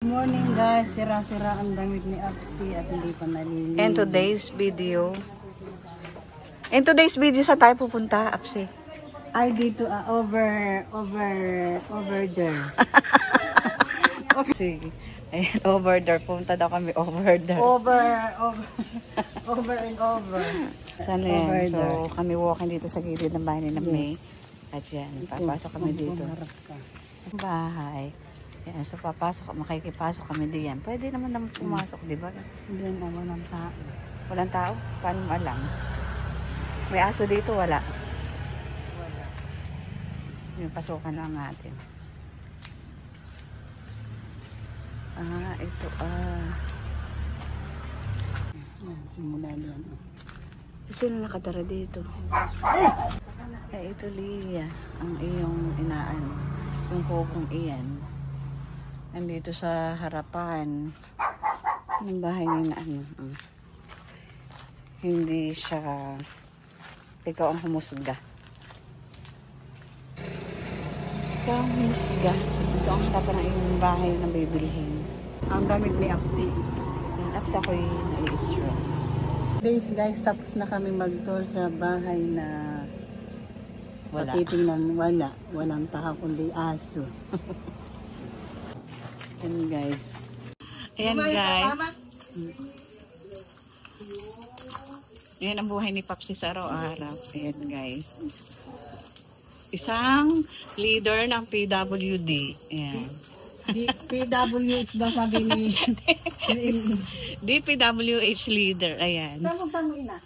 morning guys, sira-sira ang damit ni Apsi at hindi pa nalilinis. In today's video, saan tayo pupunta, Apsi? Ay dito, over there. Sige. Ayan, over there. Punta daw kami over there. Over and over. Saan na yan? So, kami walking dito sa gilid ng bahay ni May. At yan, papasok kami dito. Bahay. Yan, so makikipasok kami diyan. Pwede naman pumasok, di ba? Hindi na, walang tao. Walang tao? Paano mo alam? May aso dito, wala? Wala. Yung pasukan lang natin. Ito Yan, simula yan. Sino nakatara dito? Ito Lia, ang iyong inaan. Yung kukong iyan. Nandito sa harapan ng bahay ni Hindi siya, ikaw ang humusga. Ikaw ang humusga. Ito ang harapan ng iyong bahay na bibilhin. Ang damit ni Apsi. Apsi ako'y nai-stress. Guys, tapos na kami mag-tour sa bahay na Wala. patitingnan, walang tao kundi aso. Ayan guys. Ayan guys. Ayan ang buhay ni Papsi sa araw-araw. Ayan guys. Isang leader ng PWD. Ayan. PWH daw sabi ni DPWH leader. Ayan. Tamo ina.